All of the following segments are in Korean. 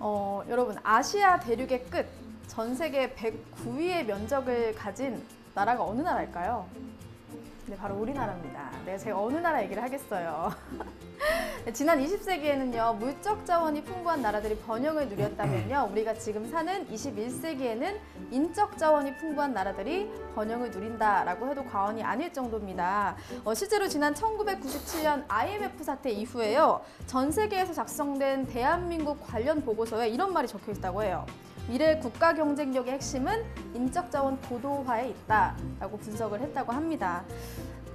여러분, 아시아 대륙의 끝, 전 세계 109위의 면적을 가진 나라가 어느 나라일까요? 네, 바로 우리나라입니다. 네, 제가 어느 나라 얘기를 하겠어요. 네, 지난 20세기에는요, 물적 자원이 풍부한 나라들이 번영을 누렸다면요, 우리가 지금 사는 21세기에는 인적 자원이 풍부한 나라들이 번영을 누린다라고 해도 과언이 아닐 정도입니다. 실제로 지난 1997년 IMF 사태 이후에요, 전 세계에서 작성된 대한민국 관련 보고서에 이런 말이 적혀 있다고 해요. 미래 국가 경쟁력의 핵심은 인적 자원 고도화에 있다라고 분석을 했다고 합니다.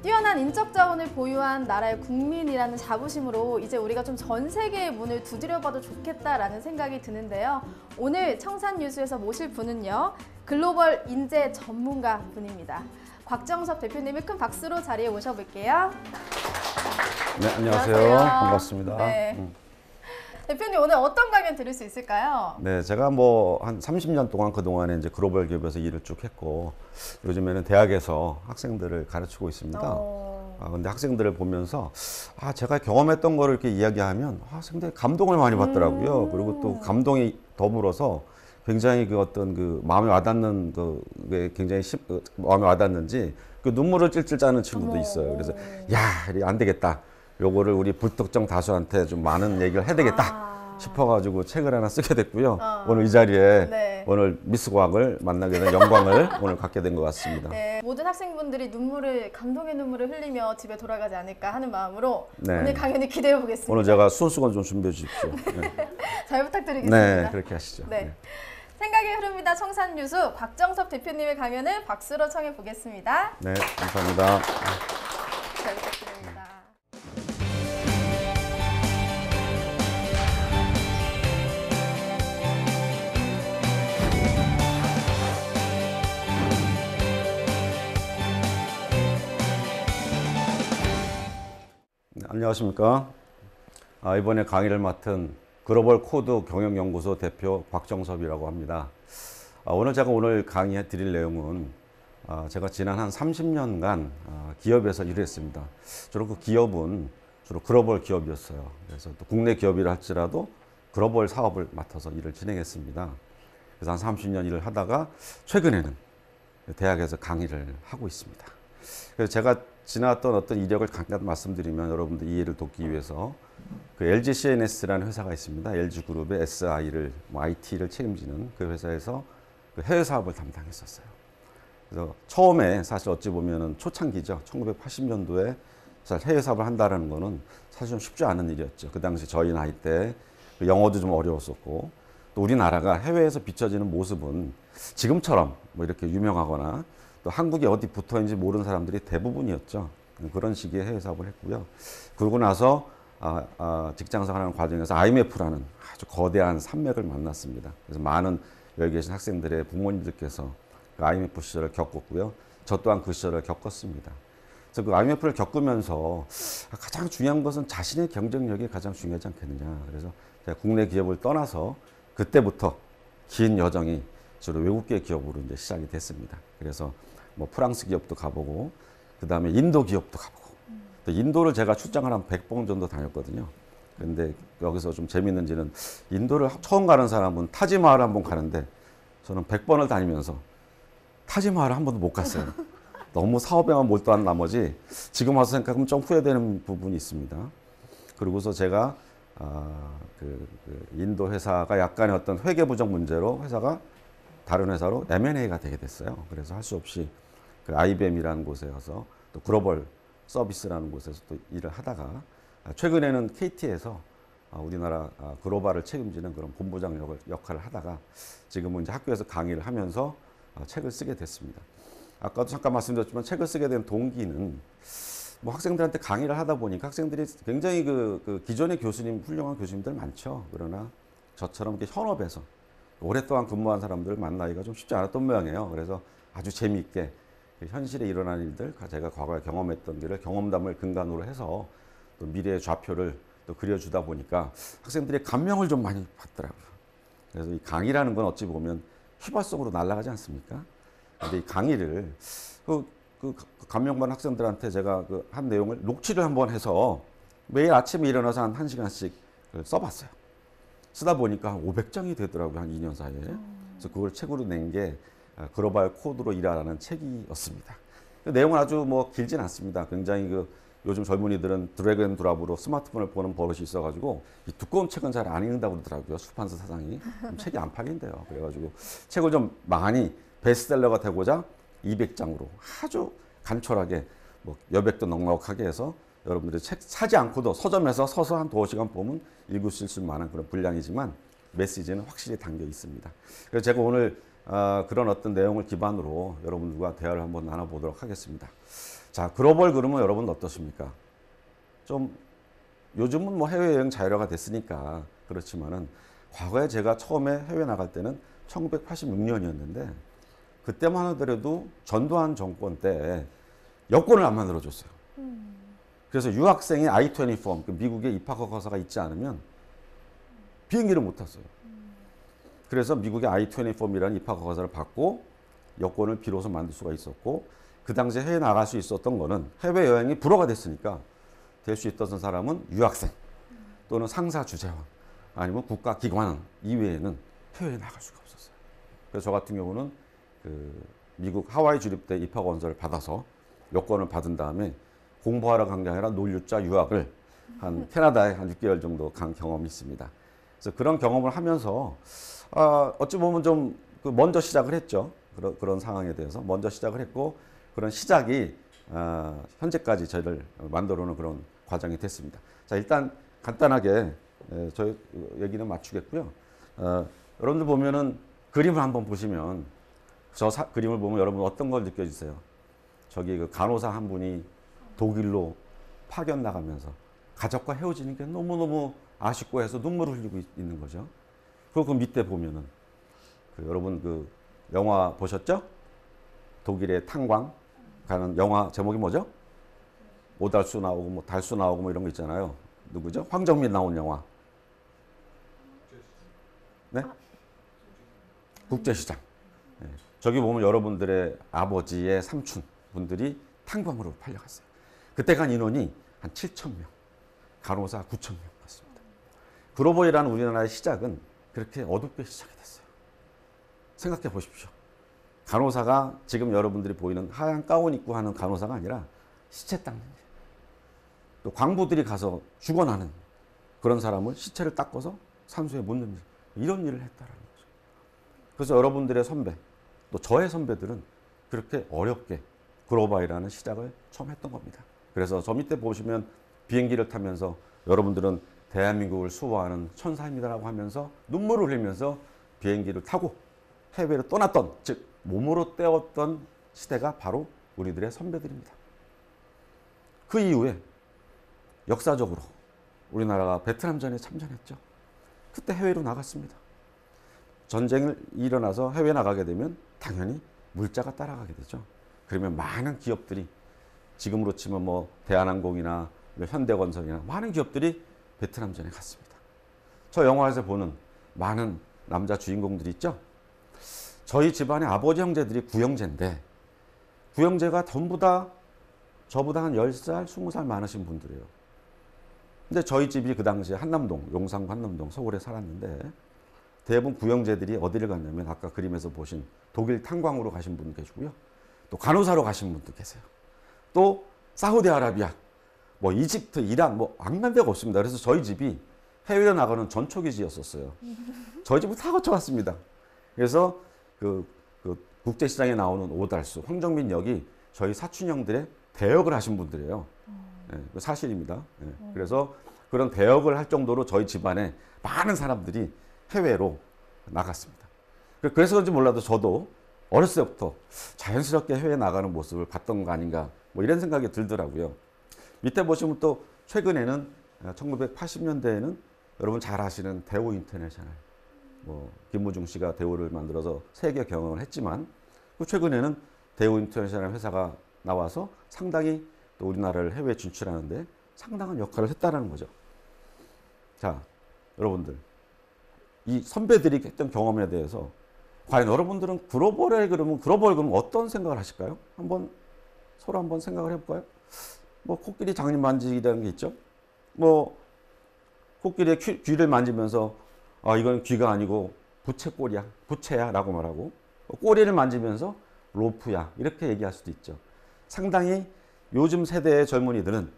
뛰어난 인적 자원을 보유한 나라의 국민이라는 자부심으로 이제 우리가 좀 전 세계의 문을 두드려봐도 좋겠다라는 생각이 드는데요. 오늘 청산뉴스에서 모실 분은요, 글로벌 인재 전문가 분입니다. 곽정섭 대표님을 큰 박수로 자리에 모셔볼게요. 네, 안녕하세요. 반갑습니다. 네. 대표님, 오늘 어떤 강연 들을 수 있을까요? 네, 제가 뭐 한 30년 동안 그동안에 이제 글로벌 기업에서 일을 쭉 했고, 요즘에는 대학에서 학생들을 가르치고 있습니다. 근데 학생들을 보면서, 제가 경험했던 거를 이렇게 이야기하면, 상당히 감동을 많이 받더라고요. 그리고 또 감동이 더불어서 굉장히 그 어떤 그 마음에 와닿는 그게 굉장히 마음에 와닿는지 그 눈물을 찔찔 짜는 친구도 있어요. 그래서, 안 되겠다. 요거를 우리 불특정 다수한테 좀 많은 얘기를 해야 되겠다 싶어가지고 책을 하나 쓰게 됐고요. 오늘 이 자리에 네. 오늘 미스 과학을 만나게 된 영광을 오늘 갖게 된 것 같습니다. 네, 모든 학생분들이 감동의 눈물을 흘리며 집에 돌아가지 않을까 하는 마음으로 네. 오늘 강연을 기대해 보겠습니다. 오늘 제가 수원수건 좀 준비해 주십시오. 네. 잘 부탁드리겠습니다. 네, 그렇게 하시죠. 네. 생각이 흐릅니다. 청산뉴스 곽정섭 대표님의 강연을 박수로 청해 보겠습니다. 네, 감사합니다. 잘 부탁드립니다. 네, 안녕하십니까. 이번에 강의를 맡은 글로벌 코드 경영연구소 대표 곽정섭이라고 합니다. 오늘 강의해 드릴 내용은 제가 지난 한 30년간 기업에서 일했습니다. 주로 그 기업은 주로 글로벌 기업이었어요. 그래서 또 국내 기업이라 할지라도 글로벌 사업을 맡아서 일을 진행했습니다. 그래서 한 30년 일을 하다가 최근에는 대학에서 강의를 하고 있습니다. 그래서 제가 지나왔던 어떤 이력을 잠깐 말씀드리면 여러분들 이해를 돕기 위해서 그 LG CNS라는 회사가 있습니다. LG그룹의 SI를, IT를 책임지는 그 회사에서 그 해외 사업을 담당했었어요. 그래서 처음에 사실 어찌 보면은 초창기죠. 1980년도에 사실 해외 사업을 한다는 거는 사실 좀 쉽지 않은 일이었죠. 그 당시 저희 나이 때 영어도 좀 어려웠었고 또 우리나라가 해외에서 비춰지는 모습은 지금처럼 뭐 이렇게 유명하거나 또 한국이 어디 붙어 있는지 모르는 사람들이 대부분이었죠. 그런 시기에 해외 사업을 했고요. 그러고 나서 직장 생활하는 과정에서 IMF라는 아주 거대한 산맥을 만났습니다. 그래서 많은 여기 계신 학생들의 부모님들께서 그 IMF 시절을 겪었고요. 저 또한 그 시절을 겪었습니다. 그래서 그 IMF를 겪으면서 가장 중요한 것은 자신의 경쟁력이 가장 중요하지 않겠느냐. 그래서 제가 국내 기업을 떠나서 그때부터 긴 여정이 주로 외국계 기업으로 이제 시작이 됐습니다. 그래서 뭐 프랑스 기업도 가보고, 그 다음에 인도 기업도 가보고, 또 인도를 제가 출장을 한 100번 정도 다녔거든요. 근데 여기서 좀 재밌는지는 인도를 처음 가는 사람은 타지마할을 한번 가는데 저는 100번을 다니면서 타지마할을 한 번도 못 갔어요. 너무 사업에만 몰두한 나머지 지금 와서 생각하면 좀 후회되는 부분이 있습니다. 그리고서 제가 그 인도 회사가 약간의 어떤 회계 부정 문제로 회사가 다른 회사로 M&A가 되게 됐어요. 그래서 할 수 없이 그 IBM이라는 곳에 가서 또 글로벌 서비스라는 곳에서 또 일을 하다가 최근에는 KT에서 우리나라 글로벌을 책임지는 그런 본부장 역할을 하다가 지금은 이제 학교에서 강의를 하면서 책을 쓰게 됐습니다. 아까도 잠깐 말씀드렸지만 책을 쓰게 된 동기는 뭐 학생들한테 강의를 하다 보니까 학생들이 굉장히 그 기존의 훌륭한 교수님들 많죠. 그러나 저처럼 이렇게 현업에서 오랫동안 근무한 사람들을 만나기가 좀 쉽지 않았던 모양이에요. 그래서 아주 재미있게 현실에 일어나는 일들, 제가 과거에 경험했던 일을 경험담을 근간으로 해서 또 미래의 좌표를 또 그려주다 보니까 학생들이 감명을 좀 많이 받더라고요. 그래서 이 강의라는 건 어찌 보면 휘발성으로 날아가지 않습니까? 근데 이 강의를 그 감명받은 학생들한테 제가 그 한 내용을 녹취를 한번 해서 매일 아침에 일어나서 한 1시간씩 써봤어요. 쓰다 보니까 한 500장이 되더라고요. 한 2년 사이에. 그래서 그걸 책으로 낸 게 글로벌 코드로 일하라는 책이었습니다. 그 내용은 아주 뭐 길진 않습니다. 굉장히 그 요즘 젊은이들은 드래그 앤 드랍으로 스마트폰을 보는 버릇이 있어가지고 이 두꺼운 책은 잘 안 읽는다고 그러더라고요.出版사 사장이. 책이 안 팔린대요. 그래가지고 책을 좀 많이 베스트셀러가 되고자 200장으로 아주 간촐하게 뭐 여백도 넉넉하게 해서 여러분들이 책 사지 않고도 서점에서 서서 한 2시간 보면 읽을 수 있을 만한 그런 분량이지만 메시지는 확실히 담겨 있습니다. 그래서 제가 오늘 그런 어떤 내용을 기반으로 여러분들과 대화를 한번 나눠보도록 하겠습니다. 자, 글로벌 그러면 여러분 어떠십니까? 좀 요즘은 뭐 해외여행 자유화가 됐으니까 그렇지만은 과거에 제가 처음에 해외 나갈 때는 1986년이었는데 그때만 하더라도 전두환 정권 때 여권을 안 만들어줬어요. 그래서 유학생의 I-20 폼, 그 미국의 입학 허가서가 있지 않으면 비행기를 못 탔어요. 그래서 미국의 I-20 폼이라는 입학 허가서를 받고 여권을 비로소 만들 수가 있었고 그 당시에 해외 나갈 수 있었던 거는 해외여행이 불허가 됐으니까 될 수 있었던 사람은 유학생 또는 상사 주재원 아니면 국가기관 이외에는 해외에 나갈 수가 없었어요. 그래서 저 같은 경우는 그 미국 하와이 주립대 입학 원서를 받아서 여권을 받은 다음에 공부하러 간 게 아니라 놀유자 유학을 한 캐나다에 한 6개월 정도 간 경험이 있습니다. 그래서 그런 경험을 하면서 어찌 보면 좀 먼저 시작을 했죠. 그런 상황에 대해서 먼저 시작을 했고 그런 시작이 현재까지 저희를 만들어 놓은 그런 과정이 됐습니다. 자, 일단 간단하게 저희 얘기는 맞추겠고요. 여러분들 보면은 그림을 한번 보시면 그림을 보면 여러분 어떤 걸 느껴지세요? 저기 그 간호사 한 분이 독일로 파견 나가면서 가족과 헤어지는 게 너무너무 아쉽고 해서 눈물을 흘리고 있는 거죠. 그리고 그 밑에 보면은 여러분 그 영화 보셨죠? 독일의 탄광 가는 영화 제목이 뭐죠? 오달수 나오고 뭐 달수 나오고 뭐 이런 거 있잖아요. 누구죠? 황정민 나온 영화. 네? 국제시장. 네. 저기 보면 여러분들의 아버지의 삼촌 분들이 탄광으로 팔려갔어요. 그때 간 인원이 한 7,000명, 간호사 9,000명 같습니다. 글로벌이라는 우리나라의 시작은 그렇게 어둡게 시작이 됐어요. 생각해 보십시오. 간호사가 지금 여러분들이 보이는 하얀 가운 입고 하는 간호사가 아니라 시체 닦는 일. 또 광부들이 가서 죽어나는 그런 사람을 시체를 닦아서 산소에 묻는 일. 이런 일을 했다라는 거죠. 그래서 여러분들의 선배, 또 저의 선배들은 그렇게 어렵게 글로벌이라는 시작을 처음 했던 겁니다. 그래서 저 밑에 보시면 비행기를 타면서 여러분들은 대한민국을 수호하는 천사입니다라고 하면서 눈물을 흘리면서 비행기를 타고 해외로 떠났던, 즉 몸으로 때웠던 시대가 바로 우리들의 선배들입니다. 그 이후에 역사적으로 우리나라가 베트남전에 참전했죠. 그때 해외로 나갔습니다. 전쟁이 일어나서 해외 나가게 되면 당연히 물자가 따라가게 되죠. 그러면 많은 기업들이 지금으로 치면 뭐 대한항공이나 현대건설이나 많은 기업들이 베트남전에 갔습니다. 저 영화에서 보는 많은 남자 주인공들이 있죠. 저희 집안의 아버지 형제들이 구형제인데 구형제가 전부 다 저보다 한 10살, 20살 많으신 분들이에요. 근데 저희 집이 그 당시에 한남동, 용산구 한남동, 서울에 살았는데 대부분 구형제들이 어디를 갔냐면 아까 그림에서 보신 독일 탄광으로 가신 분 계시고요. 또 간호사로 가신 분도 계세요. 또 사우디아라비아, 뭐 이집트, 이란 뭐 안 간 데가 없습니다. 그래서 저희 집이 해외에 나가는 전초기지였었어요. 저희 집을 다 거쳐왔습니다. 그래서 그 국제시장에 나오는 오달수, 황정민 역이 저희 사촌형들의 대역을 하신 분들이에요. 네, 사실입니다. 네, 그래서 그런 대역을 할 정도로 저희 집안에 많은 사람들이 해외로 나갔습니다. 그래서 그런지 몰라도 저도 어렸을 때부터 자연스럽게 해외에 나가는 모습을 봤던 거 아닌가 뭐 이런 생각이 들더라고요. 밑에 보시면 또 최근에는 1980년대에는 여러분 잘 아시는 대우 인터내셔널 뭐 김무중 씨가 대우를 만들어서 세계 경영을 했지만 최근에는 대우 인터내셔널 회사가 나와서 상당히 또 우리나라를 해외 진출하는데 상당한 역할을 했다는 거죠. 자, 여러분들 이 선배들이 했던 경험에 대해서 과연 여러분들은 글로벌 그러면 어떤 생각을 하실까요? 서로 한번 생각을 해볼까요? 뭐 코끼리 장님 만지기라는 게 있죠. 뭐 코끼리의 귀를 만지면서 이건 귀가 아니고 부채꼴이야, 부채야 라고 말하고, 꼬리를 만지면서 로프야 이렇게 얘기할 수도 있죠. 상당히 요즘 세대의 젊은이들은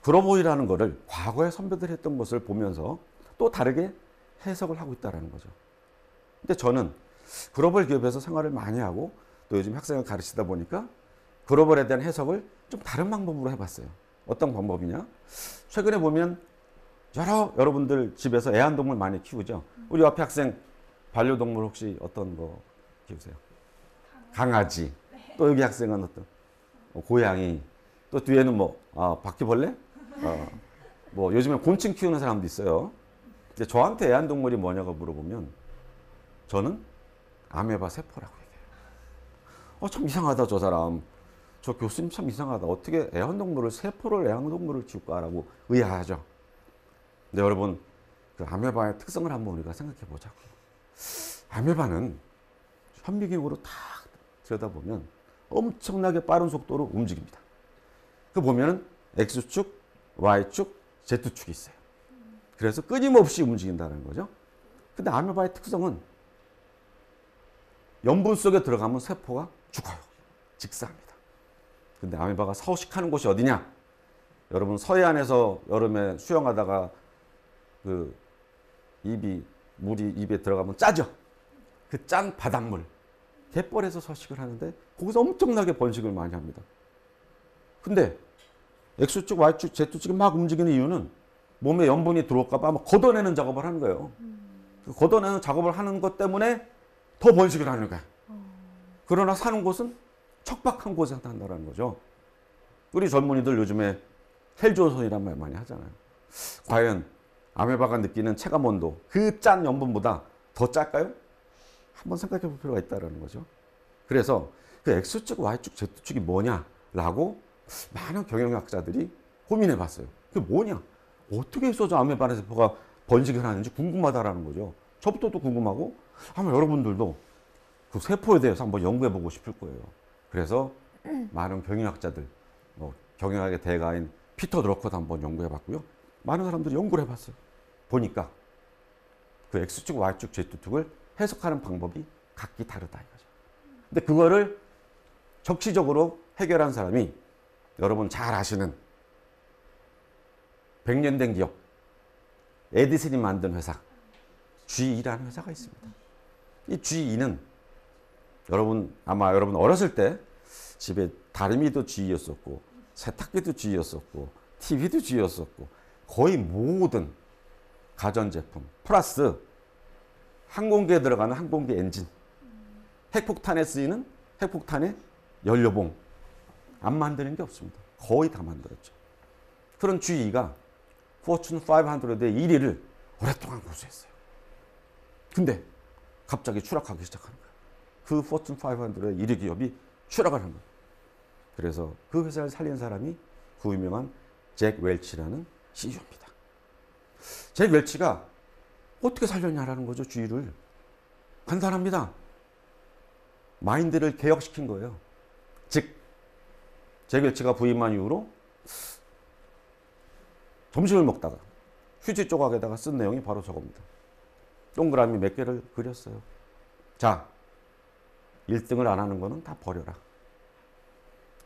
그로보이라는 거를 과거에 선배들이 했던 것을 보면서 또 다르게 해석을 하고 있다는 거죠. 근데 저는 글로벌 기업에서 생활을 많이 하고 또 요즘 학생을 가르치다 보니까 글로벌에 대한 해석을 좀 다른 방법으로 해봤어요. 어떤 방법이냐? 최근에 보면 여러분들 집에서 애완동물 많이 키우죠. 우리 옆에 학생 반려동물 혹시 어떤 거 키우세요? 강아지. 또 여기 학생은 어떤 고양이. 또 뒤에는 바퀴벌레? 뭐 요즘에 곤충 키우는 사람도 있어요. 근데 저한테 애완동물이 뭐냐고 물어보면 저는 아메바 세포라고 얘기해요. 참 이상하다 저 사람. 저 교수님 참 이상하다. 어떻게 세포를 애완동물을 키울까라고 의아하죠. 근데 여러분 그 아메바의 특성을 한번 우리가 생각해 보자고. 아메바는 현미경으로 딱 들여다보면 엄청나게 빠른 속도로 움직입니다. 그 보면은 X축, Y축, Z축이 있어요. 그래서 끊임없이 움직인다는 거죠. 근데 아메바의 특성은 염분 속에 들어가면 세포가 죽어요. 직사합니다. 근데 아메바가 서식하는 곳이 어디냐? 여러분 서해안에서 여름에 수영하다가 그 물이 입에 들어가면 짜죠? 그 짠 바닷물. 갯벌에서 서식을 하는데 거기서 엄청나게 번식을 많이 합니다. 근데 X축, Y축, Z축이 막 움직이는 이유는 몸에 염분이 들어올까 봐 걷어내는 작업을 하는 거예요. 그 걷어내는 작업을 하는 것 때문에 더 번식을 하는 거야. 그러나 사는 곳은 척박한 곳에 산다는 거죠. 우리 젊은이들 요즘에 헬조선이란 말 많이 하잖아요. 과연 아메바가 느끼는 체감 온도 그 짠 염분보다 더 짤까요? 한번 생각해 볼 필요가 있다는 거죠. 그래서 그 X축, Y축, Z축이 뭐냐라고 많은 경영학자들이 고민해 봤어요. 그게 뭐냐? 어떻게 해서 저 아메바 세포가 번식을 하는지 궁금하다라는 거죠. 저부터도 궁금하고 아마 여러분들도 그 세포에 대해서 한번 연구해 보고 싶을 거예요. 그래서 많은 경영학자들, 경영학의 대가인 피터 드러커도 한번 연구해 봤고요. 많은 사람들이 연구를 해봤어요. 보니까 그 X축, Y축, Z축을 해석하는 방법이 각기 다르다 이거죠. 근데 그거를 적시적으로 해결한 사람이 여러분 잘 아시는 100년 된 기업 에디슨이 만든 회사 GE라는 회사가 있습니다. 이 GE는 아마 여러분 어렸을 때 집에 다리미도 GE였었고 세탁기도 GE였었고 TV도 GE였었고 거의 모든 가전제품 플러스 항공기에 들어가는 항공기 엔진, 핵폭탄에 쓰이는 핵폭탄의 연료봉 안 만드는 게 없습니다. 거의 다 만들었죠. 그런 GE가 포춘 500의 1위를 오랫동안 고수했어요. 근데 갑자기 추락하기 시작하는 거예요. 그 포춘 500의 1위 기업이 추락을 한 거예요. 그래서 그 회사를 살린 사람이 그 유명한 잭 웰치라는 CEO입니다. 잭 웰치가 어떻게 살렸냐라는 거죠, GE를. 간단합니다. 마인드를 개혁시킨 거예요. 즉, 잭 웰치가 부임한 이후로 점심을 먹다가 휴지 조각에다가 쓴 내용이 바로 저겁니다. 동그라미 몇 개를 그렸어요. 자, 1등을 안 하는 거는 다 버려라.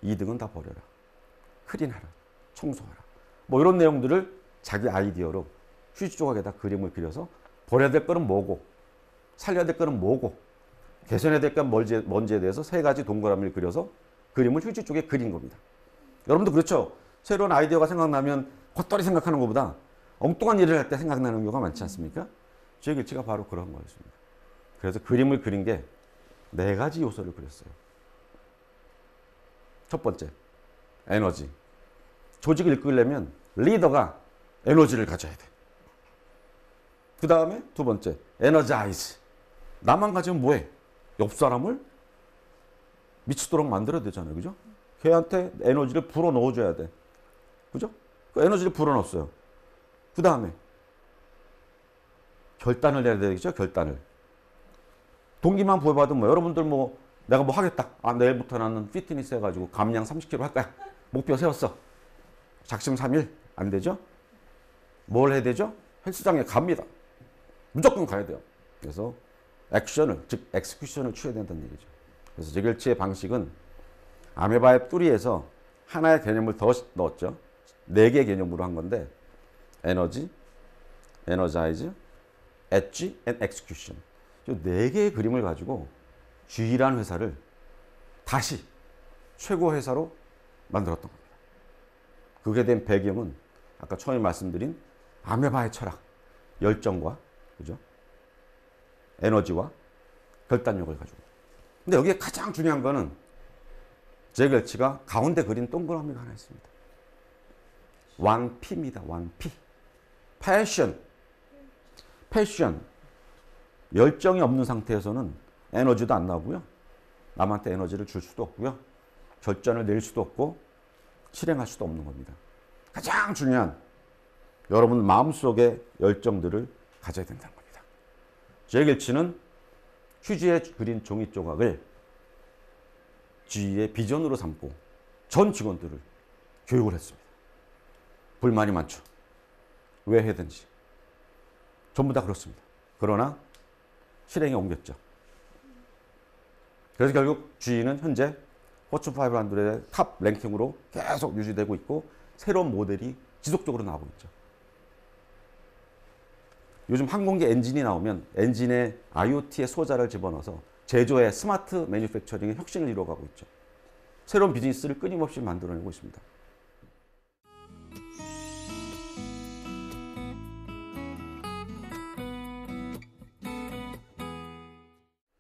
2등은 다 버려라. 클린하라. 청소하라. 뭐 이런 내용들을 자기 아이디어로 휴지 조각에다 그림을 그려서 버려야 될 거는 뭐고 살려야 될 거는 뭐고 개선해야 될 건 뭔지에 대해서 세 가지 동그라미를 그려서 그림을 휴지 쪽에 그린 겁니다. 여러분도 그렇죠? 새로운 아이디어가 생각나면 헛다리 생각하는 것보다 엉뚱한 일을 할 때 생각나는 경우가 많지 않습니까? 제 일치가 바로 그런 거였습니다. 그래서 그림을 그린 게 4가지 요소를 그렸어요. 첫 번째, 에너지. 조직을 이끌려면 리더가 에너지를 가져야 돼. 그 다음에 두 번째, 에너자이즈. 나만 가지면 뭐해? 옆 사람을 미치도록 만들어야 되잖아요. 그죠? 걔한테 에너지를 불어 넣어줘야 돼. 그죠? 그 에너지를 불어 넣었어요. 그 다음에 결단을 내야 되겠죠? 결단을. 동기만 부여받으면 여러분들 내가 하겠다. 내일부터 나는 피트니스 해가지고 감량 30kg 할 거야. 목표 세웠어. 작심 3일 안 되죠? 뭘 해야 되죠? 헬스장에 갑니다. 무조건 가야 돼요. 그래서 액션을, 즉 엑스큐션을 취해야 된다는 얘기죠. 그래서 제겔치의 방식은 아메바의 뿌리에서 하나의 개념을 더 넣었죠. 4개의 개념으로 한 건데 에너지, 에너자이즈, 엣지, 앤 엑스큐션. 이 4개의 그림을 가지고 G라는 회사를 다시 최고 회사로 만들었던 겁니다. 그게 된 배경은 아까 처음에 말씀드린 아메바의 철학, 열정과 그죠? 에너지와 결단력을 가지고. 근데 여기에 가장 중요한 거는 제겔치가 가운데 그린 동그라미가 하나 있습니다. 왕피입니다. 왕피. 패션. 패션. 열정이 없는 상태에서는 에너지도 안 나오고요. 남한테 에너지를 줄 수도 없고요. 결단을 낼 수도 없고 실행할 수도 없는 겁니다. 가장 중요한 여러분 마음속의 열정들을 가져야 된다는 겁니다. 제겔치는 휴지에 그린 종이 조각을 G의 비전으로 삼고 전 직원들을 교육을 했습니다. 불만이 많죠. 왜 해든지. 전부 다 그렇습니다. 그러나 실행에 옮겼죠. 그래서 결국 G는 현재 포춘 500의 탑 랭킹으로 계속 유지되고 있고 새로운 모델이 지속적으로 나오고 있죠. 요즘 항공기 엔진이 나오면 엔진에 IoT의 소자를 집어넣어서 제조의 스마트 매니팩처링의 혁신을 이루어가고 있죠. 새로운 비즈니스를 끊임없이 만들어내고 있습니다.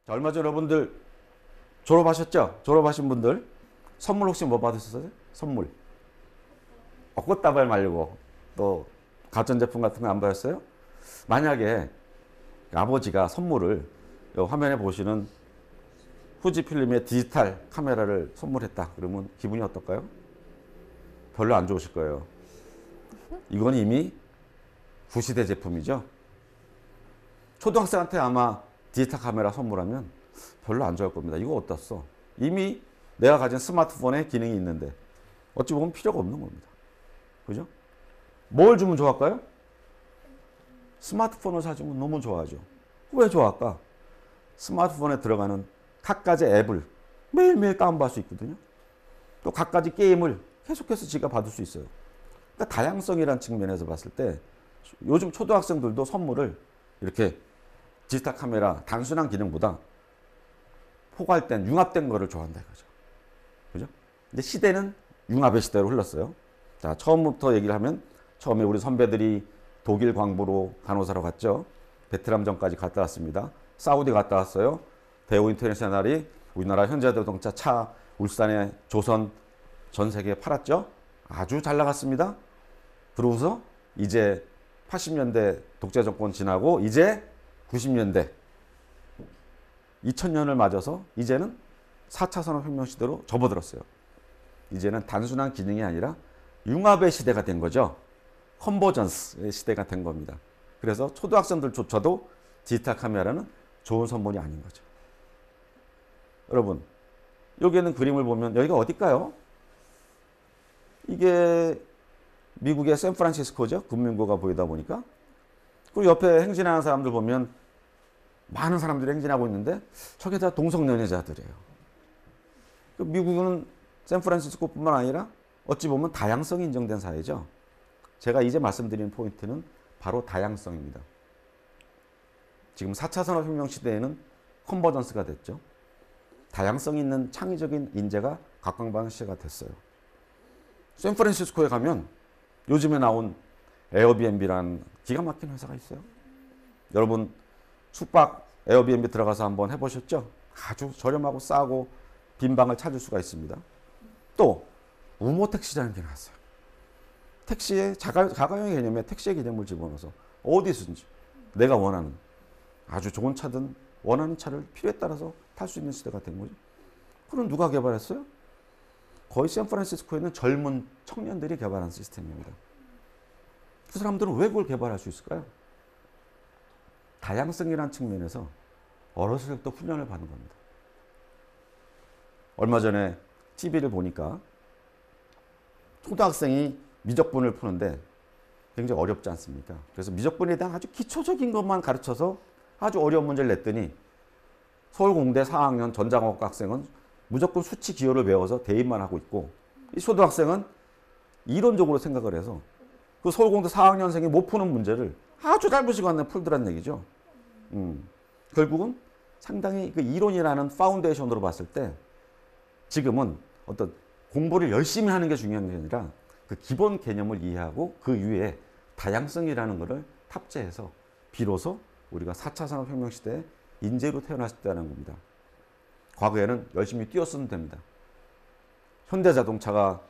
자, 얼마 전 여러분들 졸업하셨죠? 졸업하신 분들 선물 혹시 뭐 받으셨어요? 선물. 꽃다발 말고 또 가전제품 같은 거 안 받았어요? 만약에 아버지가 선물을 화면에 보시는 후지필름의 디지털 카메라를 선물했다. 그러면 기분이 어떨까요? 별로 안 좋으실 거예요. 이건 이미 구시대 제품이죠. 초등학생한테 아마 디지털 카메라 선물하면 별로 안 좋아할 겁니다. 이거 어디다 써? 이미 내가 가진 스마트폰에 기능이 있는데 어찌 보면 필요가 없는 겁니다. 그죠? 뭘 주면 좋을까요? 스마트폰을 사주면 너무 좋아하죠. 왜 좋아할까? 스마트폰에 들어가는 각가지 앱을 매일매일 다운받을 수 있거든요. 또 각가지 게임을 계속해서 지가 받을 수 있어요. 그러니까 다양성이라는 측면에서 봤을 때 요즘 초등학생들도 선물을 이렇게 디지털 카메라 단순한 기능보다 포괄된 융합된 거를 좋아한다 이거죠. 그죠? 근데 시대는 융합의 시대로 흘렀어요. 자, 처음부터 얘기를 하면 처음에 우리 선배들이 독일 광부로 간호사로 갔죠. 베트남전까지 갔다 왔습니다. 사우디 갔다 왔어요. 대우 인터내셔널이 우리나라 현대자동차 차 울산에 조선 전 세계에 팔았죠. 아주 잘 나갔습니다. 그러고서 이제 80년대 독재 정권 지나고 이제 90년대 2000년을 맞아서 이제는 4차 산업혁명 시대로 접어들었어요. 이제는 단순한 기능이 아니라 융합의 시대가 된 거죠. 컨버전스의 시대가 된 겁니다. 그래서 초등학생들조차도 디지털 카메라는 좋은 선물이 아닌 거죠. 여러분, 여기에는 그림을 보면 여기가 어딜까요? 이게 미국의 샌프란시스코죠. 금융구가 보이다 보니까. 그리고 옆에 행진하는 사람들 보면 많은 사람들이 행진하고 있는데 저게 다 동성연애자들이에요. 미국은 샌프란시스코뿐만 아니라 어찌 보면 다양성이 인정된 사회죠. 제가 이제 말씀드리는 포인트는 바로 다양성입니다. 지금 4차 산업혁명 시대에는 컨버전스가 됐죠. 다양성 있는 창의적인 인재가 각광받는 시대가 됐어요. 샌프란시스코에 가면 요즘에 나온 에어비앤비라는 기가 막힌 회사가 있어요. 여러분 숙박 에어비앤비 들어가서 한번 해보셨죠? 아주 저렴하고 싸고 빈 방을 찾을 수가 있습니다. 또 우모 택시라는 게 나왔어요. 택시의 자가용 개념에 택시의 개념을 집어넣어서 어디서든지 내가 원하는 아주 좋은 차든 원하는 차를 필요에 따라서 탈 수 있는 시대가 된 거죠. 그럼 누가 개발했어요? 거의 샌프란시스코에 있는 젊은 청년들이 개발한 시스템입니다. 그 사람들은 왜 그걸 개발할 수 있을까요? 다양성이라는 측면에서 어렸을 때부터 훈련을 받는 겁니다. 얼마 전에 TV를 보니까 초등학생이 미적분을 푸는데 굉장히 어렵지 않습니까? 그래서 미적분에 대한 아주 기초적인 것만 가르쳐서 아주 어려운 문제를 냈더니 서울공대 4학년 전자공학과 학생은 무조건 수치 기호를 외워서 대입만 하고 있고 이 초등학생은 이론적으로 생각을 해서 그 서울공대 4학년생이 못 푸는 문제를 아주 짧은 시간 내에 풀더란 얘기죠. 결국은 상당히 그 이론이라는 파운데이션으로 봤을 때 지금은 어떤 공부를 열심히 하는 게 중요한 게 아니라 그 기본 개념을 이해하고 그 위에 다양성이라는 것을 탑재해서 비로소 우리가 4차 산업혁명 시대에 인재로 태어났다는 겁니다. 과거에는 열심히 뛰었으면 됩니다. 현대자동차가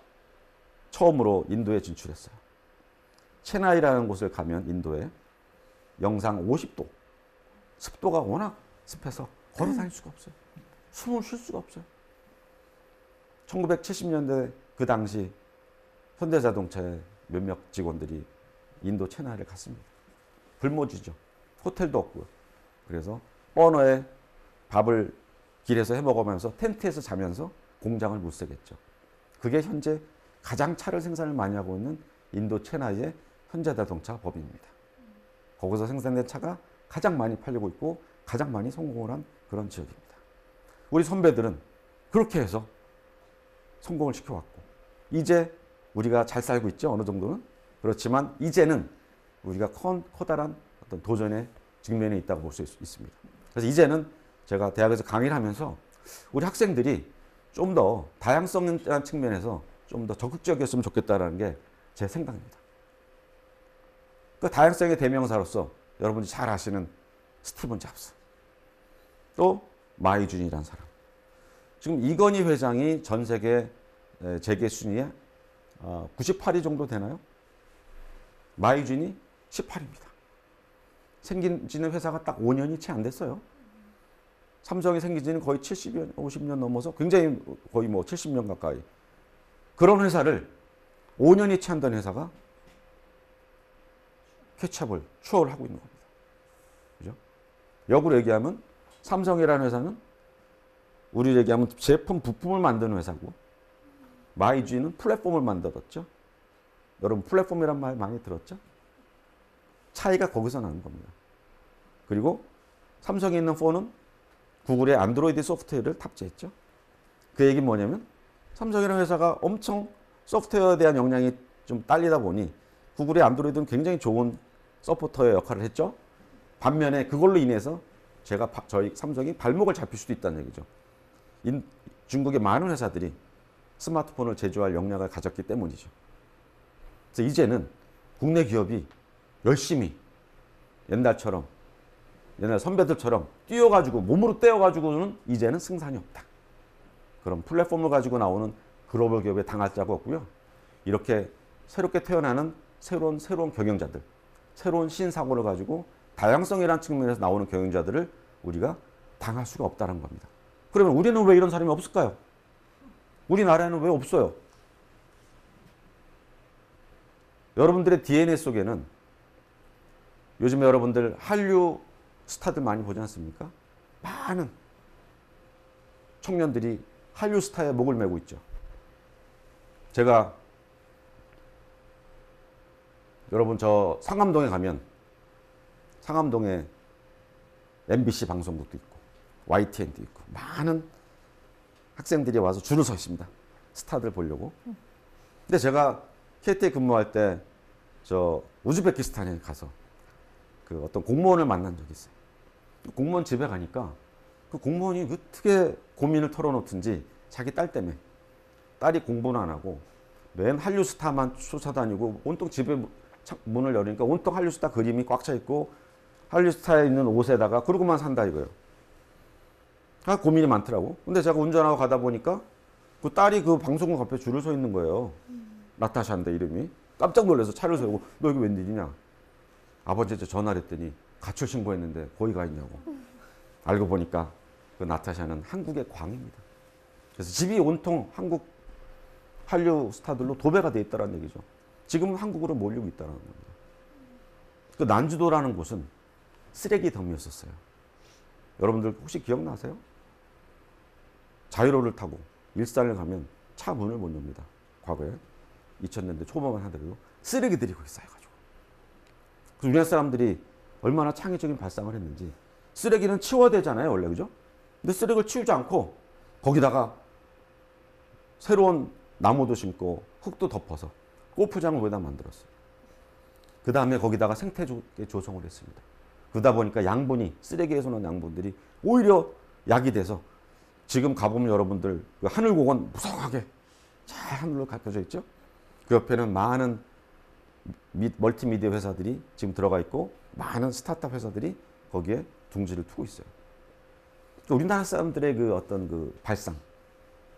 처음으로 인도에 진출했어요. 체나이라는 곳을 가면 인도에 영상 50도, 습도가 워낙 습해서 걸어 다닐 수가 없어요. 숨을 쉴 수가 없어요. 1970년대 그 당시 현대자동차의 몇몇 직원들이 인도 체나이를 갔습니다. 불모지죠. 호텔도 없고요. 그래서 버너에 밥을 길에서 해 먹으면서 텐트에서 자면서 공장을 못 세겠죠. 그게 현재 가장 차를 생산을 많이 하고 있는 인도 체나이의 현대자동차 법인입니다. 거기서 생산된 차가 가장 많이 팔리고 있고 가장 많이 성공을 한 그런 지역입니다. 우리 선배들은 그렇게 해서 성공을 시켜왔고 이제 우리가 잘 살고 있죠. 어느 정도는. 그렇지만 이제는 우리가 커다란 어떤 도전의 직면에 있다고 볼 수 있습니다. 그래서 이제는 제가 대학에서 강의를 하면서 우리 학생들이 좀 더 다양성이라는 측면에서 좀 더 적극적이었으면 좋겠다는 게 제 생각입니다. 그 다양성의 대명사로서 여러분이 잘 아시는 스티븐 잡스, 또 마이준이라는 사람. 지금 이건희 회장이 전 세계 재계 순위에 98위 정도 되나요? 마이준이 18위입니다. 생긴 지는 회사가 딱 5년이 채 안 됐어요. 삼성이 생긴 지는 거의 70년, 50년 넘어서 굉장히 거의 뭐 70년 가까이. 그런 회사를 5년이 채 안 된 회사가 캐치업을, 추월을 하고 있는 겁니다. 그죠? 역으로 얘기하면 삼성이라는 회사는 우리 얘기하면 제품, 부품을 만드는 회사고 마이쥐는 플랫폼을 만들었죠. 여러분 플랫폼이란 말 많이 들었죠? 차이가 거기서 나는 겁니다. 그리고 삼성에 있는 폰은 구글의 안드로이드 소프트웨어를 탑재했죠. 그 얘기는 뭐냐면 삼성이라는 회사가 엄청 소프트웨어에 대한 역량이 좀 딸리다 보니 구글의 안드로이드는 굉장히 좋은 서포터의 역할을 했죠. 반면에 그걸로 인해서 저희 삼성이 발목을 잡힐 수도 있다는 얘기죠. 중국의 많은 회사들이 스마트폰을 제조할 역량을 가졌기 때문이죠. 그래서 이제는 국내 기업이 열심히 옛날 선배들처럼 뛰어가지고 몸으로 떼어가지고는 이제는 승산이 없다. 그런 플랫폼을 가지고 나오는 글로벌 기업에 당할 자가 없고요. 이렇게 새롭게 태어나는 새로운 경영자들, 새로운 신사고를 가지고 다양성이라는 측면에서 나오는 경영자들을 우리가 당할 수가 없다는 겁니다. 그러면 우리는 왜 이런 사람이 없을까요? 우리나라에는 왜 없어요? 여러분들의 DNA 속에는 요즘에 여러분들 한류 스타들 많이 보지 않습니까? 많은 청년들이 한류 스타에 목을 메고 있죠. 제가 여러분 저 상암동에 가면 상암동에 MBC 방송국도 있고 YTN도 있고 많은 학생들이 와서 줄을 서 있습니다. 스타들 보려고. 근데 제가 KT에 근무할 때 저 우즈베키스탄에 가서 그 어떤 공무원을 만난 적이 있어요. 공무원 집에 가니까 그 공무원이 어떻게 고민을 털어놓든지 자기 딸 때문에 딸이 공부는 안 하고 맨 한류 스타만 쫓아다니고 온통 집에 문을 열으니까 온통 한류 스타 그림이 꽉 차 있고 한류 스타에 있는 옷에다가 그러고만 산다 이거예요. 아, 고민이 많더라고. 근데 제가 운전하고 가다 보니까 그 딸이 그 방송국 앞에 줄을 서 있는 거예요. 나타샤인데 이름이. 깜짝 놀라서 차를 세우고 너 여기 웬일이냐. 아버지한테 전화를 했더니 가출 신고했는데 거기 가 있냐고. 알고 보니까 그 나타샤는 한국의 광입니다. 그래서 집이 온통 한국 한류 스타들로 도배가 돼 있다는 얘기죠. 지금은 한국으로 몰리고 있다는 겁니다. 그 난주도라는 곳은 쓰레기 덤이었었어요. 여러분들 혹시 기억나세요? 자유로를 타고 일산을 가면 차 문을 못 엽니다. 과거에 2000년대 초반만 하더라도 쓰레기들이 거기 쌓여가지고 그 우리나라 사람들이 얼마나 창의적인 발상을 했는지. 쓰레기는 치워야 되잖아요, 원래, 그죠? 근데 쓰레기를 치우지 않고 거기다가 새로운 나무도 심고 흙도 덮어서 골프장을 거기다 만들었어요. 그 다음에 거기다가 생태계 조성을 했습니다. 그러다 보니까 양분이, 쓰레기에서 나온 양분들이 오히려 약이 돼서 지금 가보면 여러분들 그 하늘공원 무성하게 잘 하늘로 가려져 있죠? 그 옆에는 많은 멀티미디어 회사들이 지금 들어가 있고 많은 스타트업 회사들이 거기에 둥지를 트고 있어요. 우리나라 사람들의 그 어떤 그 발상,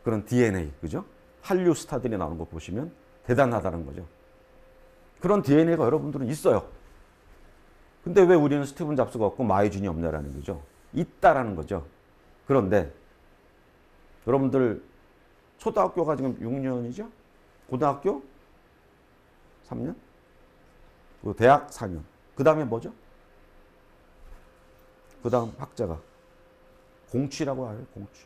그런 DNA, 그죠? 한류 스타들이 나오는 거 보시면 대단하다는 거죠. 그런 DNA가 여러분들은 있어요. 근데 왜 우리는 스티븐 잡스가 없고 마이준이 없냐라는 거죠. 있다라는 거죠. 그런데 여러분들 초등학교가 지금 6년이죠? 고등학교 3년? 그리고 대학 4년. 그 다음에 뭐죠? 그 다음 학자가 공취라고 해요. 공취.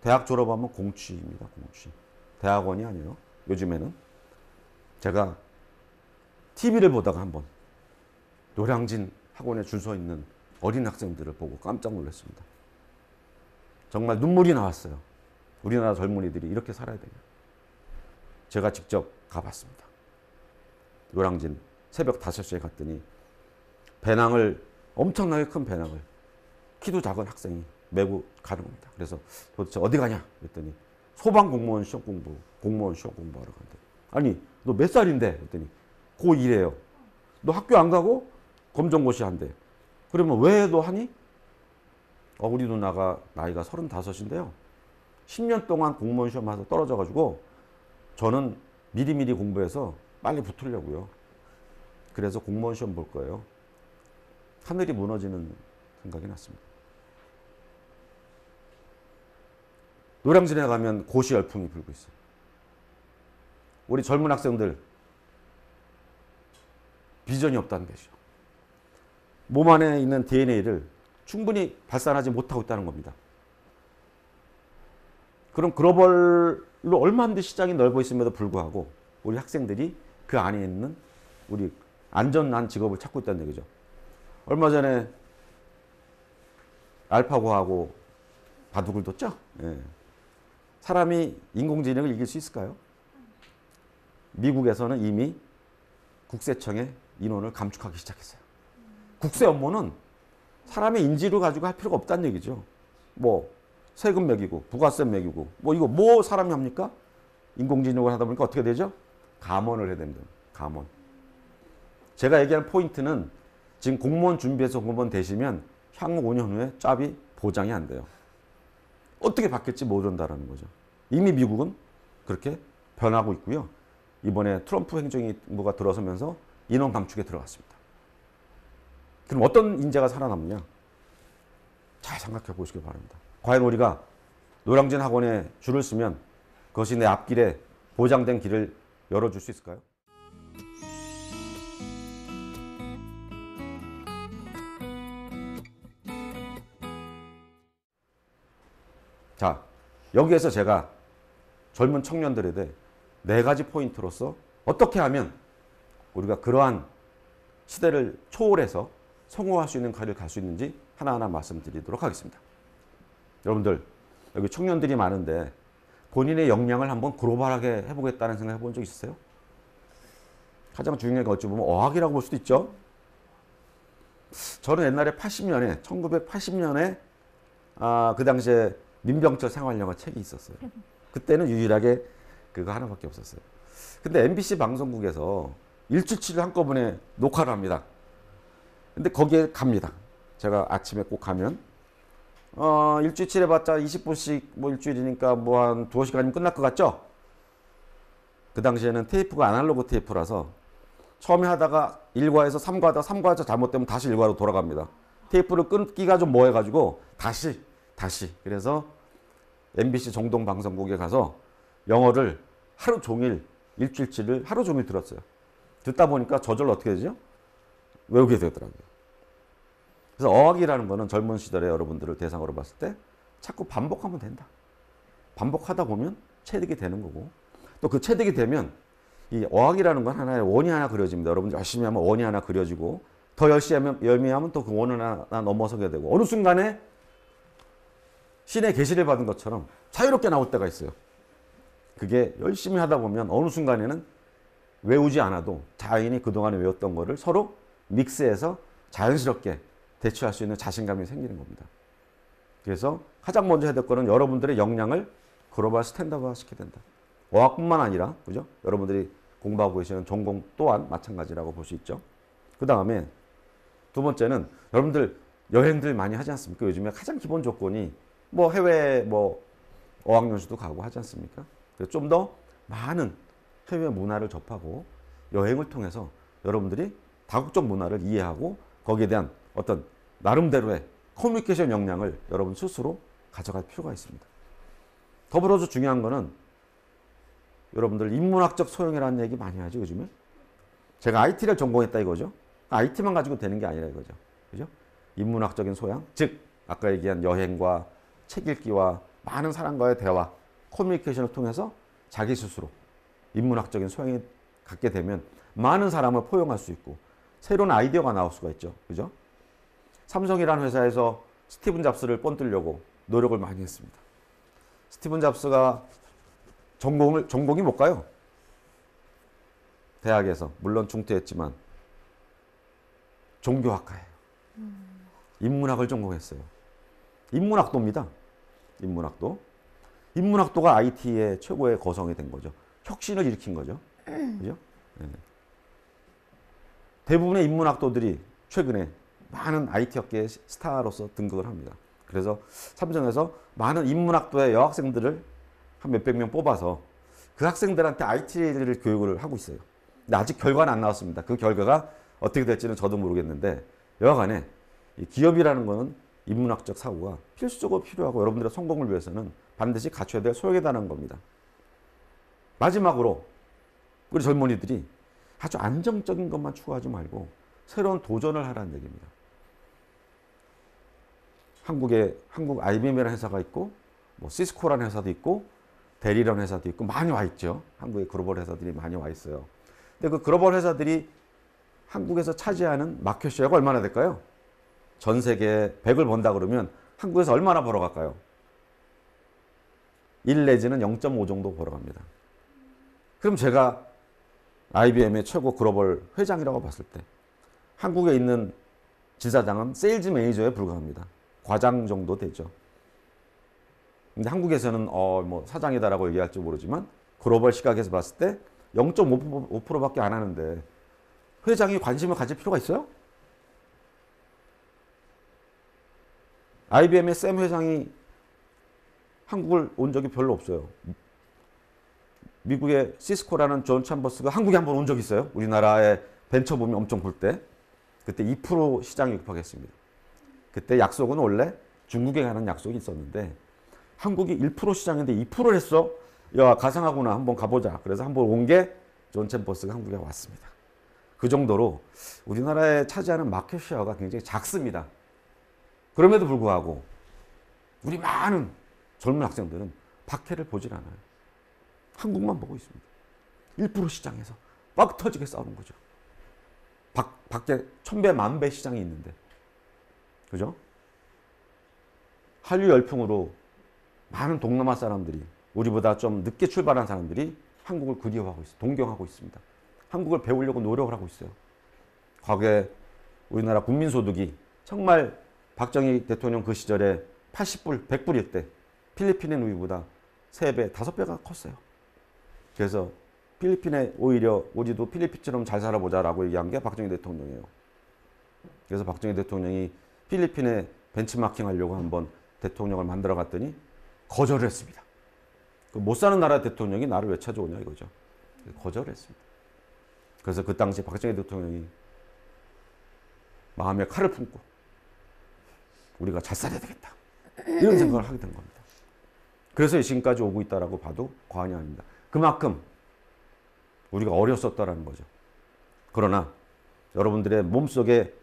대학 졸업하면 공취입니다. 공취. 대학원이 아니에요. 요즘에는. 제가 TV를 보다가 한번 노량진 학원에 줄 서 있는 어린 학생들을 보고 깜짝 놀랐습니다. 정말 눈물이 나왔어요. 우리나라 젊은이들이 이렇게 살아야 되냐. 제가 직접 가봤습니다. 노량진 새벽 5시에 갔더니 배낭을, 엄청나게 큰 배낭을 키도 작은 학생이 메고 가는 겁니다. 그래서 도대체 어디 가냐 그랬더니 소방공무원 시험 공무원 시험 공부하러 간대. 아니 너 몇 살인데? 그랬더니 고1이에요. 너 학교 안 가고 검정고시 한대. 그러면 왜 너 하니? 우리 누나가 나이가 35인데요. 10년 동안 공무원 시험 해서 떨어져가지고 저는 미리미리 공부해서 빨리 붙으려고요. 그래서 공무원 시험 볼 거예요. 하늘이 무너지는 생각이 났습니다. 노량진에 가면 고시 열풍이 불고 있어요. 우리 젊은 학생들 비전이 없다는 것이죠. 몸 안에 있는 DNA를 충분히 발산하지 못하고 있다는 겁니다. 그럼 글로벌로 얼마든지 시장이 넓어 있음에도 불구하고 우리 학생들이 그 안에 있는 우리 안전한 직업을 찾고 있다는 얘기죠. 얼마 전에 알파고하고 바둑을 뒀죠? 예. 사람이 인공지능을 이길 수 있을까요? 미국에서는 이미 국세청에 인원을 감축하기 시작했어요. 국세 업무는 사람의 인지를 가지고 할 필요가 없다는 얘기죠. 뭐 세금 매기고 부가세 매기고 이거 뭐 사람이 합니까? 인공지능을 하다 보니까 어떻게 되죠? 감원을 해야 됩니다. 감원. 제가 얘기하는 포인트는 지금 공무원 준비해서 공무원 되시면 향후 5년 후에 짭이 보장이 안 돼요. 어떻게 바뀔지 모른다는 거죠. 이미 미국은 그렇게 변하고 있고요. 이번에 트럼프 행정부가 들어서면서 인원 감축에 들어갔습니다. 그럼 어떤 인재가 살아남느냐? 잘 생각해 보시기 바랍니다. 과연 우리가 노량진 학원에 줄을 서면 그것이 내 앞길에 보장된 길을 열어줄 수 있을까요? 자, 여기에서 제가 젊은 청년들에 대해 4가지 포인트로서 어떻게 하면 우리가 그러한 시대를 초월해서 성공할 수 있는 길을 갈 수 있는지 하나하나 말씀드리도록 하겠습니다. 여러분들, 여기 청년들이 많은데 본인의 역량을 한번 글로벌하게 해보겠다는 생각 해본 적 있으세요? 가장 중요한 게 어찌 보면 어학이라고 볼 수도 있죠. 저는 옛날에 1980년에 그 당시에 민병철 생활영어 책이 있었어요. 그때는 유일하게 그거 하나밖에 없었어요. 근데 MBC 방송국에서 177을 한꺼번에 녹화를 합니다. 근데 거기에 갑니다. 제가 아침에 꼭 가면 177 해봤자 20분씩 일주일이니까 한 2시간이면 끝날 것 같죠? 그 당시에는 테이프가 아날로그 테이프라서 처음에 하다가 1과에서 3과 하다가 3과에서 잘못되면 다시 1과로 돌아갑니다. 테이프를 끊기가 좀 뭐해가지고 다시 그래서 MBC 정동방송국에 가서 영어를 하루 종일 177을 하루 종일 들었어요. 듣다 보니까 저절로 어떻게 되죠? 외우게 되더라고요. 그래서 어학이라는 거는 젊은 시절에 여러분들을 대상으로 봤을 때 자꾸 반복하면 된다. 반복하다 보면 체득이 되는 거고 또 그 체득이 되면 이 어학이라는 건 하나의 원이 하나 그려집니다. 여러분들 열심히 하면 원이 하나 그려지고 더 열심히 하면 또 그 원을 하나 넘어서게 되고 어느 순간에 신의 계시를 받은 것처럼 자유롭게 나올 때가 있어요. 그게 열심히 하다 보면 어느 순간에는 외우지 않아도 자연히 그동안에 외웠던 거를 서로 믹스해서 자연스럽게 대처할 수 있는 자신감이 생기는 겁니다. 그래서 가장 먼저 해야 될 거는 여러분들의 역량을 글로벌 스탠다드화 시켜야 된다. 어학뿐만 아니라, 그죠? 여러분들이 공부하고 계시는 전공 또한 마찬가지라고 볼 수 있죠. 그 다음에 두 번째는 여러분들 여행들 많이 하지 않습니까? 요즘에 가장 기본 조건이 뭐 해외 뭐 어학연수도 가고 하지 않습니까? 그래서 좀 더 많은 해외 문화를 접하고 여행을 통해서 여러분들이 다국적 문화를 이해하고 거기에 대한 어떤 나름대로의 커뮤니케이션 역량을 여러분 스스로 가져갈 필요가 있습니다. 더불어서 중요한 거는 여러분들 인문학적 소양이라는 얘기 많이 하죠, 요즘에. 제가 IT를 전공했다 이거죠. IT만 가지고 되는 게 아니라 이거죠. 그죠? 인문학적인 소양, 즉 아까 얘기한 여행과 책 읽기와 많은 사람과의 대화, 커뮤니케이션을 통해서 자기 스스로 인문학적인 소양이 갖게 되면 많은 사람을 포용할 수 있고 새로운 아이디어가 나올 수가 있죠. 그죠? 삼성이라는 회사에서 스티븐 잡스를 뻔들려고 노력을 많이 했습니다. 스티븐 잡스가 전공이 뭘까요? 대학에서 물론 중퇴했지만 종교학과예요. 인문학을 전공했어요. 인문학도입니다. 인문학도가 IT의 최고의 거성이 된 거죠. 혁신을 일으킨 거죠. 그죠? 네. 대부분의 인문학도들이 최근에 많은 IT 업계의 스타로서 등극을 합니다. 그래서 삼성에서 많은 인문학도의 여학생들을 한 몇백 명 뽑아서 그 학생들한테 IT를 교육을 하고 있어요. 근데 아직 결과는 안 나왔습니다. 그 결과가 어떻게 될지는 저도 모르겠는데 여하간에 이 기업이라는 거는 인문학적 사고가 필수적으로 필요하고 여러분들의 성공을 위해서는 반드시 갖춰야 될 소양이라는 겁니다. 마지막으로 우리 젊은이들이 아주 안정적인 것만 추구하지 말고 새로운 도전을 하라는 얘기입니다. 한국 IBM이라는 회사가 있고 뭐 시스코라는 회사도 있고 델이라는 회사도 있고 많이 와 있죠. 한국의 글로벌 회사들이 많이 와 있어요. 근데 그 글로벌 회사들이 한국에서 차지하는 마켓 쉐어가 얼마나 될까요? 전 세계에 100을 번다 그러면 한국에서 얼마나 벌어갈까요? 1 내지는 0.5 정도 벌어갑니다. 그럼 제가 IBM의 최고 글로벌 회장이라고 봤을 때 한국에 있는 지사장은 세일즈 매니저에 불과합니다. 과장 정도 되죠. 근데 한국에서는 뭐 사장이다라고 얘기할지 모르지만 글로벌 시각에서 봤을 때 0.5%밖에 안 하는데 회장이 관심을 가질 필요가 있어요? IBM의 샘 회장이 한국을 온 적이 별로 없어요. 미국의 시스코라는 존 챔버스가 한국에 한번 온 적 있어요. 우리나라의 벤처붐이 엄청 불 때. 그때 2% 시장에 입학했습니다. 그때 약속은 원래 중국에 가는 약속이 있었는데 한국이 1% 시장인데 2%를 했어. 야, 가상하구나. 한번 가보자. 그래서 한번 온 게 존 챔버스가 한국에 왔습니다. 그 정도로 우리나라에 차지하는 마켓 쉐어가 굉장히 작습니다. 그럼에도 불구하고 우리 많은 젊은 학생들은 박해를 보질 않아요. 한국만 보고 있습니다. 1% 시장에서 빡 터지게 싸우는 거죠. 밖에 1000배, 10,000배 시장이 있는데. 그죠? 한류 열풍으로 많은 동남아 사람들이 우리보다 좀 늦게 출발한 사람들이 한국을 그리워하고 있어요. 동경하고 있습니다. 한국을 배우려고 노력을 하고 있어요. 과거에 우리나라 국민소득이 정말 박정희 대통령 그 시절에 80불, 100불일 때 필리핀의 누이보다 3배, 5배가 컸어요. 그래서 필리핀에 오히려 우리도 필리핀처럼 잘 살아보자라고 얘기한 게 박정희 대통령이에요. 그래서 박정희 대통령이 필리핀에 벤치마킹 하려고 한번 대통령을 만들어 갔더니 거절을 했습니다. 못 사는 나라 대통령이 나를 왜 찾아오냐 이거죠. 거절을 했습니다. 그래서 그 당시 박정희 대통령이 마음에 칼을 품고 우리가 잘 살아야 되겠다. 이런 생각을 하게 된 겁니다. 그래서 지금까지 오고 있다라고 봐도 과언이 아닙니다. 그만큼 우리가 어렸었다라는 거죠. 그러나 여러분들의 몸속의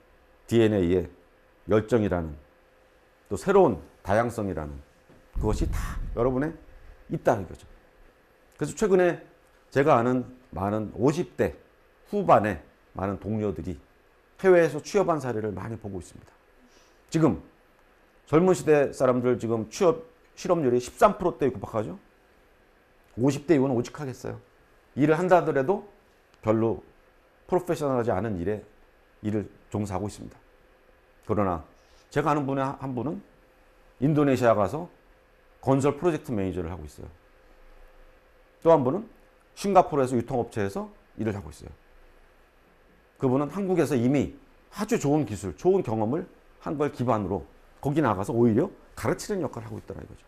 DNA에 열정이라는 또 새로운 다양성이라는 그것이 다 여러분의 있다는 거죠. 그래서 최근에 제가 아는 많은 50대 후반의 많은 동료들이 해외에서 취업한 사례를 많이 보고 있습니다. 지금 젊은 시대 사람들 지금 취업 실업률이 13%대에 육박하죠. 50대 이후는 오직하겠어요. 일을 한다 하더라도 별로 프로페셔널하지 않은 일을 종사하고 있습니다. 그러나 제가 아는 한 분은 인도네시아 가서 건설 프로젝트 매니저를 하고 있어요. 또 한 분은 싱가포르에서 유통업체에서 일을 하고 있어요. 그분은 한국에서 이미 아주 좋은 기술, 좋은 경험을 한 걸 기반으로 거기 나가서 오히려 가르치는 역할을 하고 있더라 이거죠.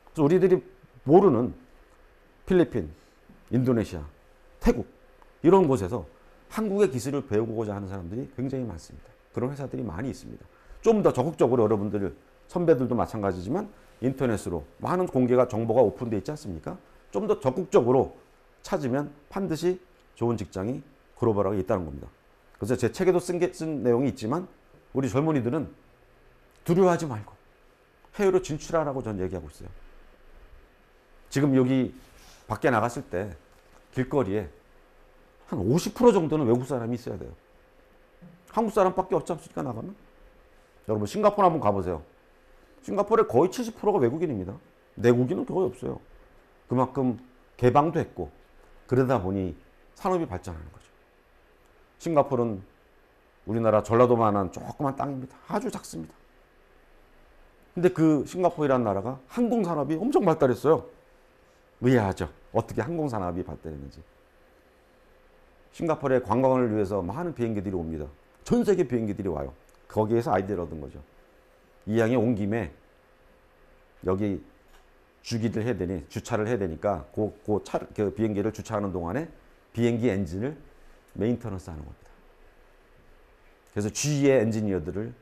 그래서 우리들이 모르는 필리핀, 인도네시아, 태국 이런 곳에서 한국의 기술을 배우고자 하는 사람들이 굉장히 많습니다. 그런 회사들이 많이 있습니다. 좀 더 적극적으로 여러분들 선배들도 마찬가지지만 인터넷으로 많은 공개가 정보가 오픈되어 있지 않습니까? 좀 더 적극적으로 찾으면 반드시 좋은 직장이 글로벌하게 있다는 겁니다. 그래서 제 책에도 쓴 내용이 있지만 우리 젊은이들은 두려워하지 말고 해외로 진출하라고 전 얘기하고 있어요. 지금 여기 밖에 나갔을 때 길거리에 한 50% 정도는 외국 사람이 있어야 돼요. 한국 사람밖에 없지 않습니까 나가면? 여러분 싱가포르 한번 가보세요. 싱가포르에 거의 70%가 외국인입니다. 내국인은 거의 없어요. 그만큼 개방도 했고 그러다 보니 산업이 발전하는 거죠. 싱가포르는 우리나라 전라도만한 조그만 땅입니다. 아주 작습니다. 근데 그 싱가포르라는 나라가 항공산업이 엄청 발달했어요. 의아하죠. 어떻게 항공산업이 발달했는지. 싱가포르에 관광을 위해서 많은 비행기들이 옵니다. 전 세계 비행기들이 와요. 거기에서 아이디어를 얻은 거죠. 이왕에 온 김에 여기 주차를 해야 되니까 그 비행기를 주차하는 동안에 비행기 엔진을 메인터넌스 하는 겁니다. 그래서 GE의 엔지니어들을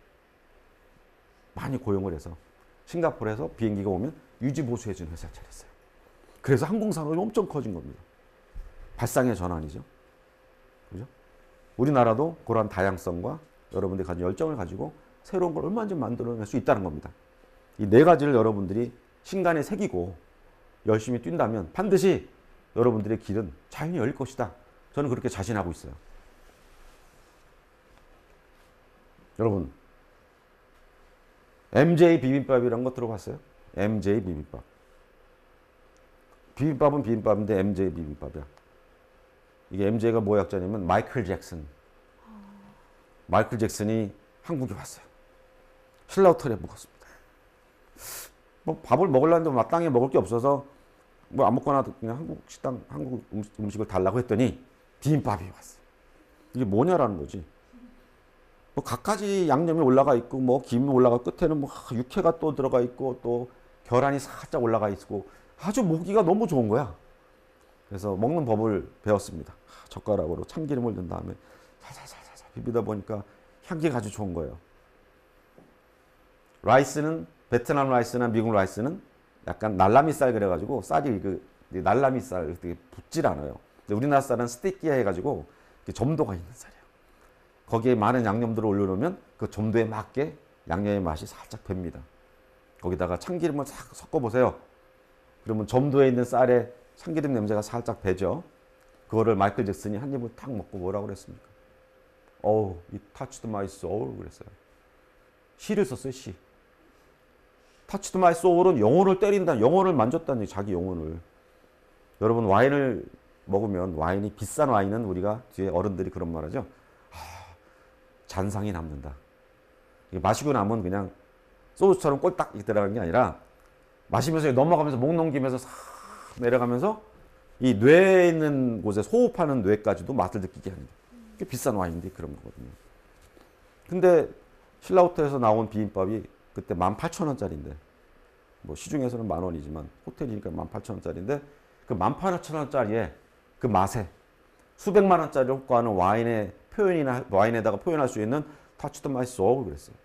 많이 고용을 해서 싱가포르에서 비행기가 오면 유지 보수해 주는 회사를 차렸어요. 그래서 항공산업이 엄청 커진 겁니다. 발상의 전환이죠. 그죠? 우리나라도 그러한 다양성과 여러분들이 가진 열정을 가지고 새로운 걸 얼마든지 만들어낼 수 있다는 겁니다. 이 네 가지를 여러분들이 신간에 새기고 열심히 뛴다면 반드시 여러분들의 길은 자연히 열릴 것이다. 저는 그렇게 자신하고 있어요. 여러분 MJ 비빔밥이라는 거 들어봤어요? MJ 비빔밥. 비빔밥은 비빔밥인데 MJ 비빔밥이야. 이게 MJ가 뭐 약자냐면 마이클 잭슨. 마이클 잭슨이 한국에 왔어요. 신라호텔에 묵었습니다. 뭐 밥을 먹으려는데 마땅히 먹을 게 없어서 뭐 아무거나 그냥 한국 식당, 한국 음식을 달라고 했더니 비빔밥이 왔어요. 이게 뭐냐라는 거지. 뭐 갖가지 양념이 올라가 있고 뭐 김이 올라가 끝에는 뭐 육회가 또 들어가 있고 또 계란이 살짝 올라가 있고 아주 먹기가 너무 좋은 거야. 그래서 먹는 법을 배웠습니다. 젓가락으로 참기름을 넣은 다음에 살살살살 비비다 보니까 향기가 아주 좋은 거예요. 라이스는 베트남 라이스나 미국 라이스는 약간 날라미 쌀 그래가지고 쌀이 날라미 쌀 되게 붙질 않아요. 근데 우리나라 쌀은 스테이키야 해가지고 점도가 있는 쌀이에요. 거기에 많은 양념들을 올려놓으면 그 점도에 맞게 양념의 맛이 살짝 뱄니다. 거기다가 참기름을 싹 섞어보세요. 그러면 점도에 있는 쌀에 참기름 냄새가 살짝 배죠. 그거를 마이클 잭슨이 한 입을 탁 먹고 뭐라고 그랬습니까? Oh, it touched my soul 그랬어요. 시를 썼어요, 시. touched my soul은 영혼을 때린다, 영혼을 만졌다는 자기 영혼을. 여러분 와인을 먹으면 와인이 비싼 와인은 우리가 뒤에 어른들이 그런 말 하죠. 잔상이 남는다. 마시고 나면 그냥 소주처럼 꼴딱 들어가는 게 아니라 마시면서 넘어가면서 목 넘기면서 싹 내려가면서 이 뇌에 있는 곳에 호흡하는 뇌까지도 맛을 느끼게 합니다. 꽤 비싼 와인인데 그런 거거든요. 근데 신라호텔에서 나온 비빔밥이 그때 18,000원짜리인데 뭐 시중에서는 10,000원이지만 호텔이니까 18,000원짜리인데 그 18,000원짜리에 그 맛에 수백만 원짜리 효과하는 와인에다가 표현할 수 있는 touch the my soul 그랬어요.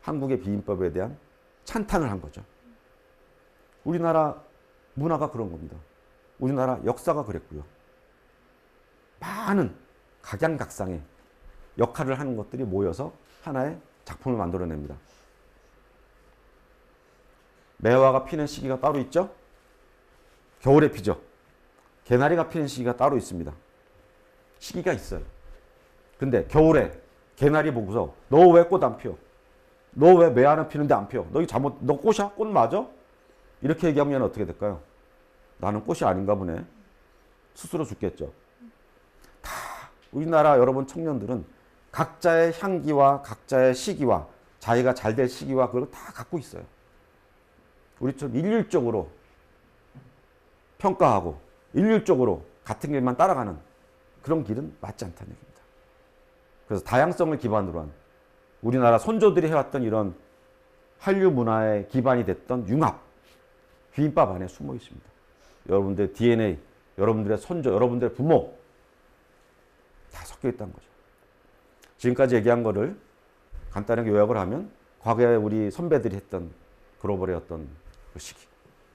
한국의 비빔밥에 대한 찬탄을 한 거죠. 우리나라 문화가 그런 겁니다. 우리나라 역사가 그랬고요. 많은 각양각상의 역할을 하는 것들이 모여서 하나의 작품을 만들어냅니다. 매화가 피는 시기가 따로 있죠? 겨울에 피죠. 개나리가 피는 시기가 따로 있습니다. 시기가 있어요. 근데 겨울에 개나리 보고서 너 왜 꽃 안 피워? 너 왜 매화는 피는데 안 피워? 너 이거 잘못, 너 꽃이야? 꽃 맞아? 이렇게 얘기하면 어떻게 될까요? 나는 꽃이 아닌가 보네. 스스로 죽겠죠. 다 우리나라 여러분 청년들은 각자의 향기와 각자의 시기와 자기가 잘 될 시기와 그걸 다 갖고 있어요. 우리처럼 일률적으로 평가하고 일률적으로 같은 길만 따라가는 그런 길은 맞지 않다는 얘기입니다. 그래서 다양성을 기반으로 한 우리나라 선조들이 해왔던 이런 한류 문화의 기반이 됐던 융합, 비빔밥 안에 숨어 있습니다. 여러분들의 DNA, 여러분들의 선조, 여러분들의 부모 다 섞여 있다는 거죠. 지금까지 얘기한 거를 간단하게 요약을 하면 과거에 우리 선배들이 했던 글로벌의 어떤 그 시기,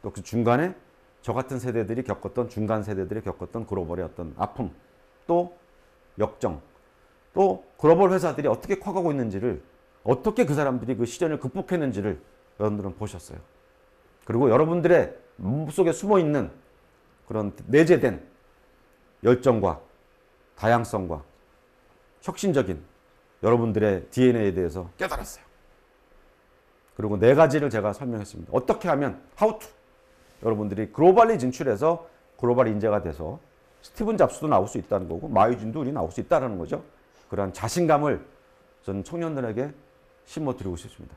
또 그 중간에 저 같은 세대들이 겪었던 중간 세대들이 겪었던 글로벌의 어떤 아픔, 또 역정, 또 글로벌 회사들이 어떻게 커가고 있는지를, 어떻게 그 사람들이 그 시련을 극복했는지를 여러분들은 보셨어요. 그리고 여러분들의 몸속에 숨어 있는 그런 내재된 열정과 다양성과 혁신적인 여러분들의 DNA에 대해서 깨달았어요. 그리고 네 가지를 제가 설명했습니다. 어떻게 하면 how to 여러분들이 글로벌리 진출해서 글로벌 인재가 돼서 스티븐 잡스도 나올 수 있다는 거고 마유진도 우리 나올 수 있다는 거죠. 그러한 자신감을 저는 청년들에게 심어드리고 싶습니다.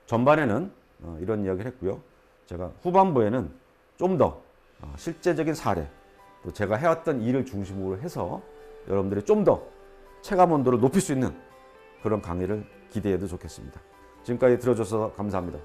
전반에는 이런 이야기를 했고요. 제가 후반부에는 좀 더 실제적인 사례, 또 제가 해왔던 일을 중심으로 해서 여러분들이 좀 더 체감 온도를 높일 수 있는 그런 강의를 기대해도 좋겠습니다. 지금까지 들어줘서 감사합니다.